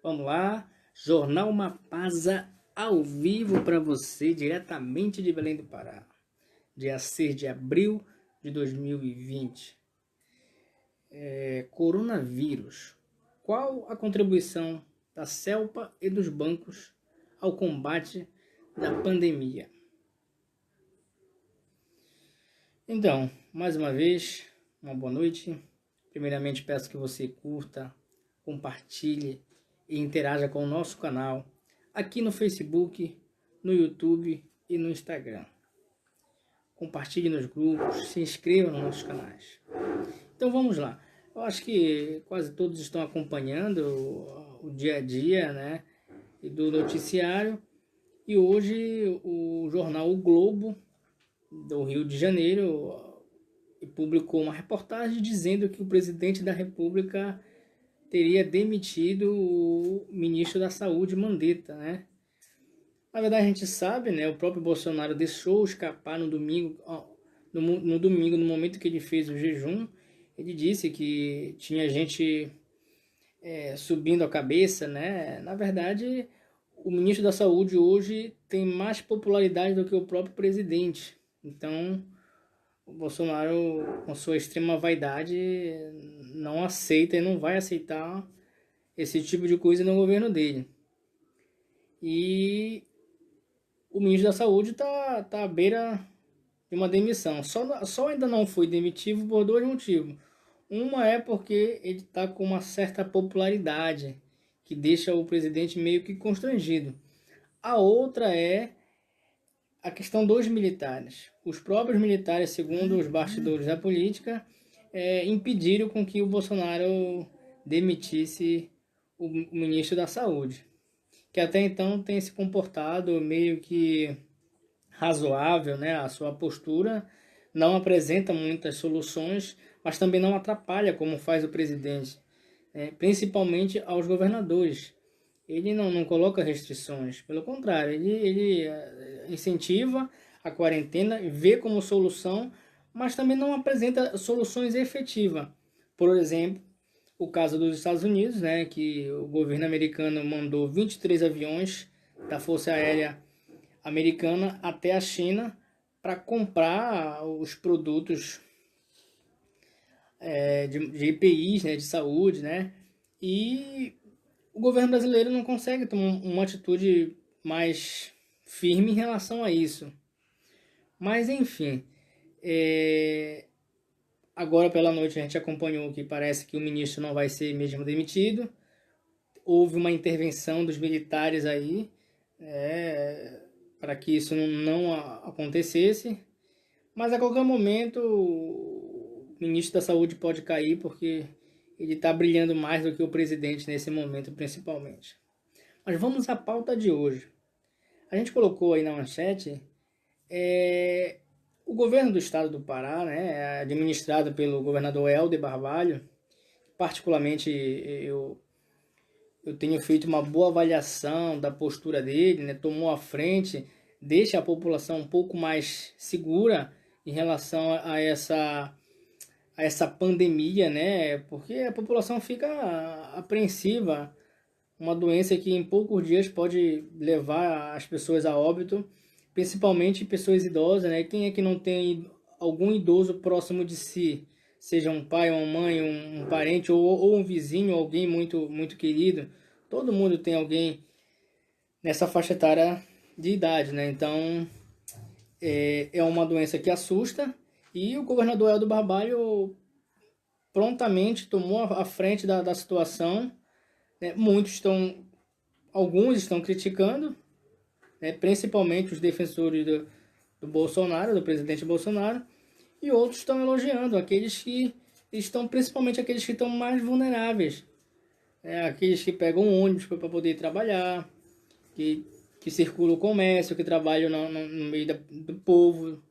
Vamos lá, Jornal Mapasa ao vivo para você, diretamente de Belém do Pará, dia 6 de abril de 2020. Coronavírus. Qual a contribuição da CELPA e dos bancos ao combate da pandemia? Então, mais uma vez, uma boa noite. Primeiramente, peço que você curta, compartilhe e interaja com o nosso canal aqui no Facebook, no YouTube e no Instagram. Compartilhe nos grupos, se inscreva nos nossos canais. Então vamos lá. Eu acho que quase todos estão acompanhando o dia a dia, né, e do noticiário. E hoje o jornal O Globo do Rio de Janeiro publicou uma reportagem dizendo que o presidente da República teria demitido o ministro da Saúde, Mandetta, né? Na verdade, a gente sabe, né? O próprio Bolsonaro deixou escapar no domingo, no momento que ele fez o jejum, ele disse que tinha gente subindo a cabeça, né? Na verdade, o ministro da Saúde hoje tem mais popularidade do que o próprio presidente. Então, o Bolsonaro, com sua extrema vaidade, não aceita e não vai aceitar esse tipo de coisa no governo dele. E o ministro da Saúde tá à beira de uma demissão. Só ainda não foi demitido por dois motivos. Uma é porque ele está com uma certa popularidade, que deixa o presidente meio que constrangido. A outra é a questão dos militares. Os próprios militares, segundo os bastidores da política, impediram com que o Bolsonaro demitisse o ministro da Saúde, que até então tem se comportado meio que razoável, né? A sua postura não apresenta muitas soluções, mas também não atrapalha como faz o presidente, principalmente aos governadores. Ele não coloca restrições, pelo contrário, ele incentiva a quarentena, vê como solução, mas também não apresenta soluções efetivas. Por exemplo, o caso dos Estados Unidos, né, que o governo americano mandou 23 aviões da Força Aérea Americana até a China para comprar os produtos de EPIs, né, de saúde, né, e o governo brasileiro não consegue tomar uma atitude mais firme em relação a isso. Mas enfim, agora pela noite a gente acompanhou que parece que o ministro não vai ser mesmo demitido. Houve uma intervenção dos militares aí para que isso não acontecesse. Mas a qualquer momento o ministro da Saúde pode cair porque ele está brilhando mais do que o presidente nesse momento, principalmente. Mas vamos à pauta de hoje. A gente colocou aí na manchete o governo do estado do Pará, né, administrado pelo governador Helder Barbalho. Particularmente eu tenho feito uma boa avaliação da postura dele, né, tomou a frente, deixa a população um pouco mais segura em relação a essa pandemia, né? Porque a população fica apreensiva, uma doença que em poucos dias pode levar as pessoas a óbito, principalmente pessoas idosas, né? Quem é que não tem algum idoso próximo de si, seja um pai, uma mãe, um parente ou um vizinho, alguém muito querido? Todo mundo tem alguém nessa faixa etária de idade, né? Então é uma doença que assusta. E o governador Helder Barbalho prontamente tomou a frente da situação, né? Alguns estão criticando, né? Principalmente os defensores do Bolsonaro, do presidente Bolsonaro, e outros estão elogiando principalmente aqueles que estão mais vulneráveis, aqueles que pegam ônibus para poder trabalhar, que circulam o comércio, que trabalham no meio do povo,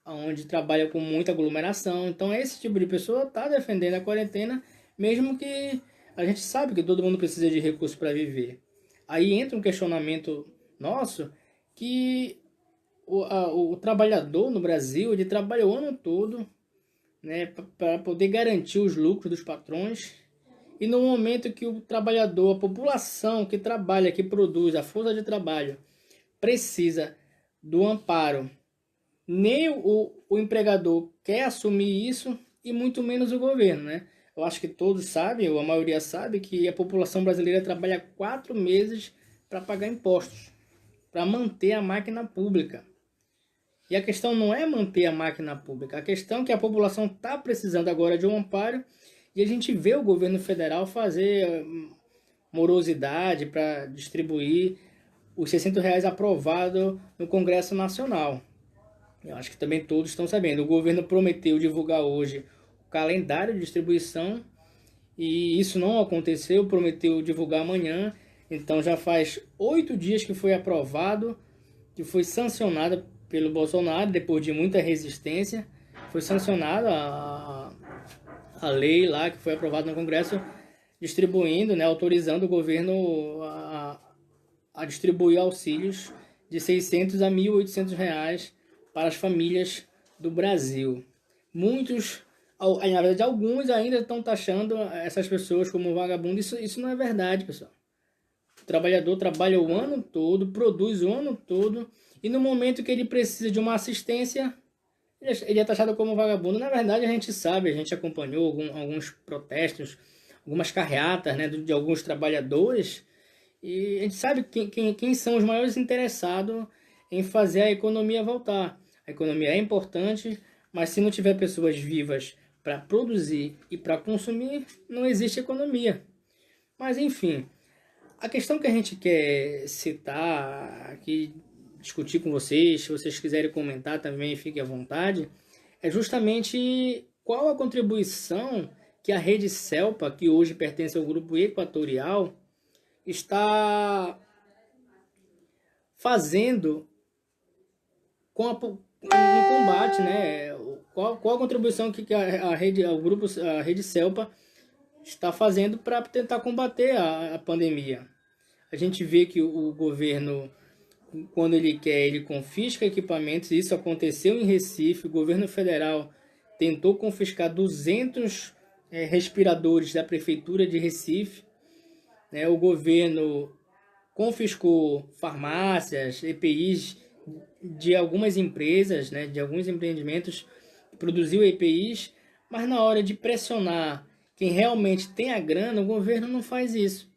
onde trabalha com muita aglomeração. Então esse tipo de pessoa está defendendo a quarentena, mesmo que a gente sabe que todo mundo precisa de recursos para viver. Aí entra um questionamento nosso, que o trabalhador no Brasil, ele trabalha o ano todo, né, para poder garantir os lucros dos patrões, E no momento que o trabalhador, a população que trabalha, que produz, a força de trabalho, precisa do amparo, nem o empregador quer assumir isso e muito menos o governo, né? Eu acho que todos sabem, ou a maioria sabe, que a população brasileira trabalha 4 meses para pagar impostos, para manter a máquina pública. E a questão não é manter a máquina pública, a questão é que a população está precisando agora de um amparo e a gente vê o governo federal fazer morosidade para distribuir os R$ 600 aprovado no Congresso Nacional. Eu acho que também todos estão sabendo. O governo prometeu divulgar hoje o calendário de distribuição e isso não aconteceu, prometeu divulgar amanhã. Então já faz 8 dias que foi aprovado, que foi sancionado pelo Bolsonaro, depois de muita resistência. Foi sancionada a lei lá que foi aprovada no Congresso, distribuindo, né, autorizando o governo a distribuir auxílios de R$ 600 a R$ 1.800 para as famílias do Brasil. Muitos, na verdade alguns ainda estão taxando essas pessoas como vagabundos. Isso não é verdade, pessoal. O trabalhador trabalha o ano todo, produz o ano todo, e no momento que ele precisa de uma assistência, ele é taxado como vagabundo. Na verdade, a gente sabe, a gente acompanhou alguns protestos, algumas carreatas, né, de alguns trabalhadores, e a gente sabe quem são os maiores interessados em fazer a economia voltar. A economia é importante, mas se não tiver pessoas vivas para produzir e para consumir, não existe economia. Mas enfim, a questão que a gente quer citar aqui, discutir com vocês, se vocês quiserem comentar também, fiquem à vontade, é justamente qual a contribuição que a Rede Celpa, que hoje pertence ao Grupo Equatorial, está fazendo no combate, né? Qual a contribuição que a Rede Celpa está fazendo para tentar combater a pandemia? A gente vê que o governo, quando ele quer, ele confisca equipamentos. Isso aconteceu em Recife. O governo federal tentou confiscar 200 respiradores da prefeitura de Recife, né? O governo confiscou farmácias, EPIs de algumas empresas, né, de alguns empreendimentos, produziu EPIs, mas na hora de pressionar quem realmente tem a grana, o governo não faz isso.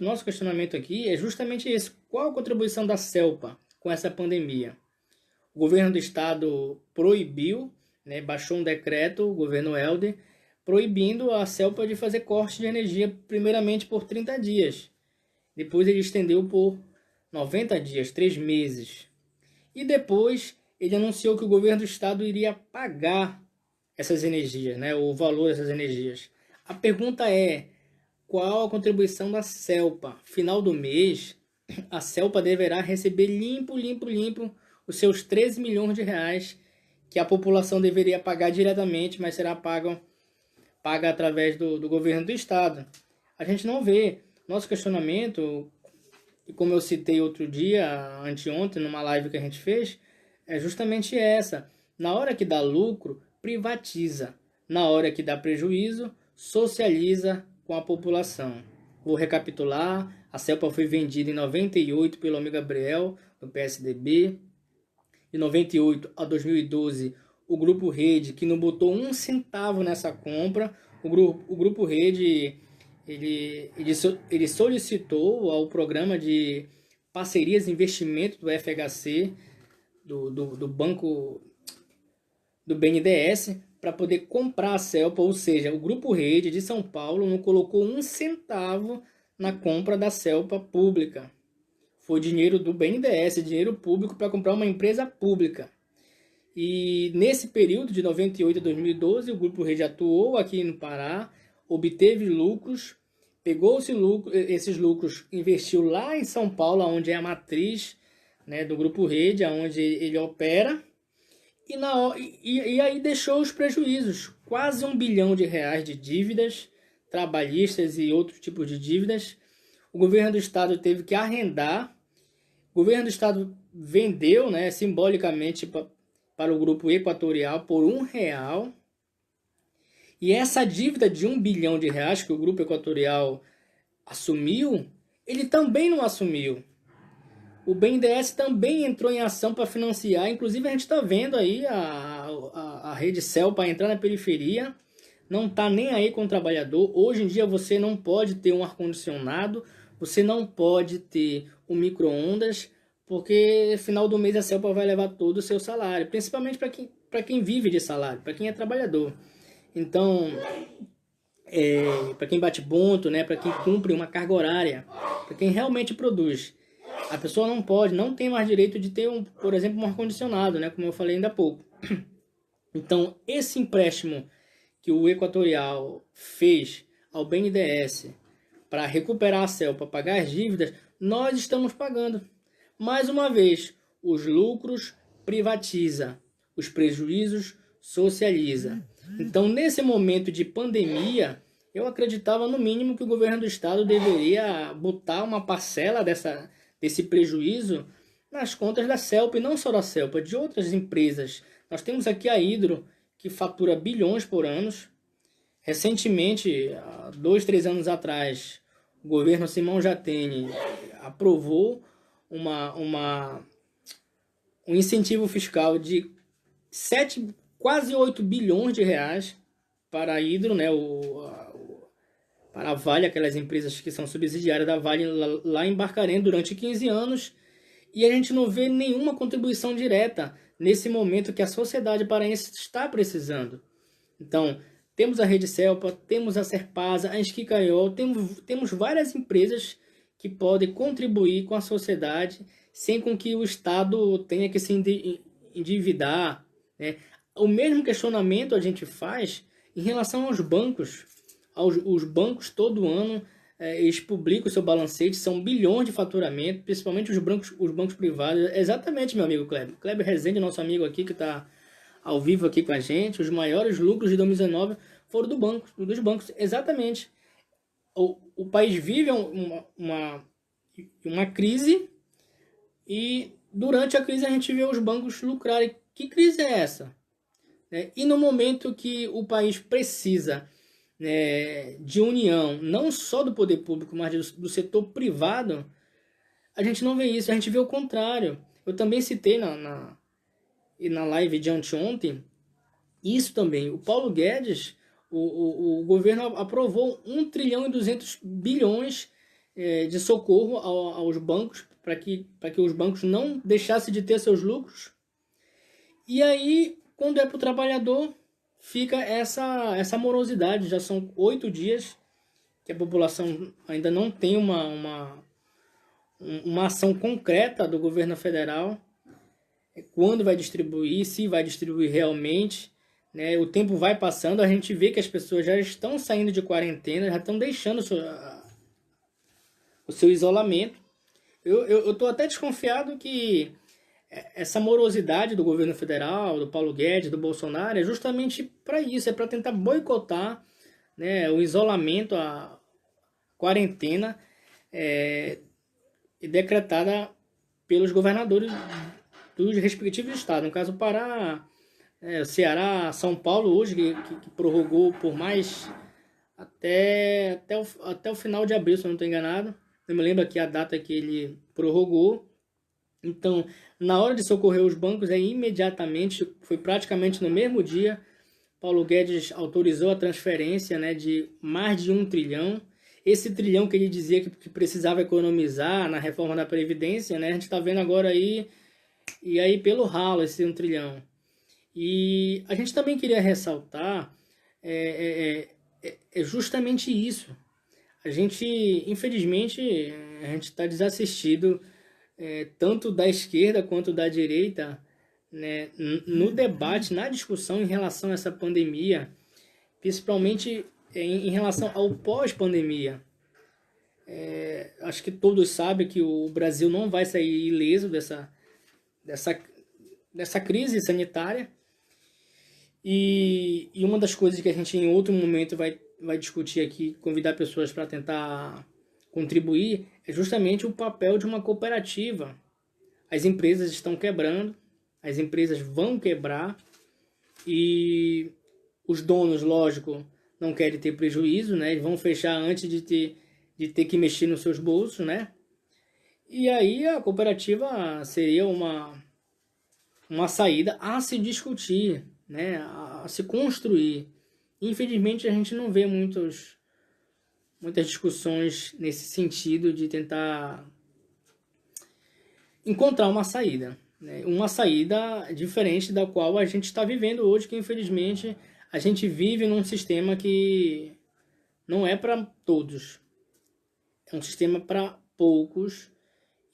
Nosso questionamento aqui é justamente esse: qual a contribuição da CELPA com essa pandemia? O governo do estado proibiu, né, baixou um decreto, o governo Helder, proibindo a CELPA de fazer corte de energia, primeiramente por 30 dias. Depois ele estendeu por 90 dias, 3 meses. E depois ele anunciou que o governo do estado iria pagar essas energias, né, o valor dessas energias. A pergunta é: qual a contribuição da CELPA? Final do mês, a CELPA deverá receber limpo os seus 13 milhões de reais que a população deveria pagar diretamente, mas será paga através do governo do estado. A gente não vê. Nosso questionamento, e como eu citei outro dia, anteontem, numa live que a gente fez, é justamente essa: na hora que dá lucro, privatiza; na hora que dá prejuízo, socializa com a população. Vou recapitular: a CELPA foi vendida em 98 pelo amigo Gabriel, do PSDB. De 98 a 2012, o Grupo Rede, que não botou um centavo nessa compra. O Grupo Rede, ele solicitou ao programa de parcerias e investimento do FHC, do banco do BNDES, para poder comprar a CELPA. Ou seja, o Grupo Rede de São Paulo não colocou um centavo na compra da CELPA pública. Foi dinheiro do BNDES, dinheiro público, para comprar uma empresa pública. E nesse período de 98 a 2012, o Grupo Rede atuou aqui no Pará, obteve lucros, pegou esses lucros, investiu lá em São Paulo, onde é a matriz, né, do Grupo Rede, onde ele opera, e aí deixou os prejuízos: quase R$ 1 bilhão de dívidas trabalhistas e outros tipos de dívidas. O governo do estado teve que arrendar. O governo do estado vendeu, né, simbolicamente para o Grupo Equatorial por R$ 1. E essa dívida de R$ 1 bilhão que o Grupo Equatorial assumiu, ele também não assumiu. O BNDES também entrou em ação para financiar, inclusive a gente está vendo aí a rede Cel para entrar na periferia, não está nem aí com o trabalhador. Hoje em dia você não pode ter um ar-condicionado, você não pode ter um micro-ondas, porque final do mês a Celpa vai levar todo o seu salário, principalmente para quem vive de salário, para quem é trabalhador. Então, para quem bate ponto, né, para quem cumpre uma carga horária, para quem realmente produz. A pessoa não pode, não tem mais direito de ter, por exemplo, um ar-condicionado, né, como eu falei ainda há pouco. Então, esse empréstimo que o Equatorial fez ao BNDES para recuperar a CEL, para pagar as dívidas, nós estamos pagando. Mais uma vez, os lucros privatiza, os prejuízos socializa. Então, nesse momento de pandemia, eu acreditava no mínimo que o governo do estado deveria botar uma parcela desse prejuízo nas contas da CELP, não só da CELP, de outras empresas. Nós temos aqui a Hidro, que fatura bilhões por ano. Recentemente, há 2, 3 anos atrás, o governo Simão Jatene aprovou um incentivo fiscal de 7, quase 8 bilhões de reais para a Hidro, né, para a Vale, aquelas empresas que são subsidiárias da Vale lá em Barcarena durante 15 anos, e a gente não vê nenhuma contribuição direta nesse momento que a sociedade paraense está precisando. Então, temos a Rede Celpa, temos a Serpasa, a Esquicaiol, temos várias empresas que podem contribuir com a sociedade sem com que o Estado tenha que se endividar, né? O mesmo questionamento a gente faz em relação aos bancos. Os bancos todo ano eles publicam o seu balancete, são bilhões de faturamento, principalmente os bancos privados. Exatamente, meu amigo Kleber. Kleber Rezende, nosso amigo aqui que está ao vivo aqui com a gente, os maiores lucros de 2019 foram dos bancos. Exatamente. O país vive uma crise e durante a crise a gente vê os bancos lucrarem. Que crise é essa? E no momento que o país precisa de união, não só do poder público, mas do setor privado, a gente não vê isso, a gente vê o contrário. Eu também citei na live de anteontem, isso também. O Paulo Guedes, o governo aprovou 1 trilhão e 200 bilhões de socorro aos bancos, para que os bancos não deixassem de ter seus lucros. E aí, quando é para o trabalhador, fica essa morosidade. Já são 8 dias que a população ainda não tem uma ação concreta do governo federal. Quando vai distribuir, se vai distribuir realmente, né? O tempo vai passando, a gente vê que as pessoas já estão saindo de quarentena, já estão deixando o seu isolamento. Eu estou até desconfiado que essa morosidade do governo federal, do Paulo Guedes, do Bolsonaro, é justamente para isso, é para tentar boicotar, né, o isolamento, a quarentena decretada pelos governadores dos respectivos estados. No caso, Pará, Ceará, São Paulo hoje, que prorrogou por mais até o final de abril, se eu não estou enganado. Eu me lembro aqui a data que ele prorrogou. Então, na hora de socorrer os bancos, imediatamente, foi praticamente no mesmo dia, Paulo Guedes autorizou a transferência, né, de mais de 1 trilhão. Esse trilhão que ele dizia que precisava economizar na reforma da Previdência, né, a gente está vendo agora aí, e aí pelo ralo esse 1 trilhão. E a gente também queria ressaltar justamente isso. A gente, infelizmente, a gente está desassistido tanto da esquerda quanto da direita, né, no debate, na discussão em relação a essa pandemia, principalmente em relação ao pós-pandemia. Acho que todos sabem que o Brasil não vai sair ileso dessa crise sanitária. E uma das coisas que a gente em outro momento vai discutir aqui, convidar pessoas para tentar contribuir, é justamente o papel de uma cooperativa. As empresas estão quebrando, as empresas vão quebrar e os donos, lógico, não querem ter prejuízo, né? Eles vão fechar antes de ter que mexer nos seus bolsos, né? E aí a cooperativa seria uma saída a se discutir, né? A se construir. Infelizmente a gente não vê muitas discussões nesse sentido de tentar encontrar uma saída, né? Uma saída diferente da qual a gente está vivendo hoje, que infelizmente a gente vive num sistema que não é para todos, é um sistema para poucos,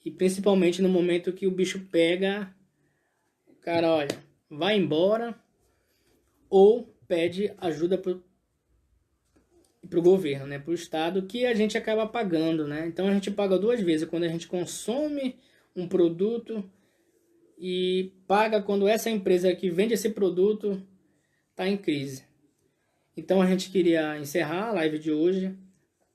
e principalmente no momento que o bicho pega, o cara, olha, vai embora ou pede ajuda pro governo, né, pro Estado, que a gente acaba pagando, né? Então a gente paga duas vezes, quando a gente consome um produto e paga quando essa empresa que vende esse produto está em crise. Então a gente queria encerrar a live de hoje,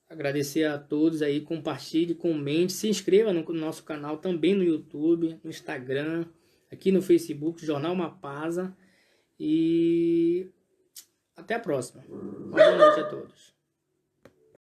agradecer a todos aí, compartilhe, comente, se inscreva no nosso canal também no YouTube, no Instagram, aqui no Facebook, Jornal Mapasa, e até a próxima. Uma boa noite a todos.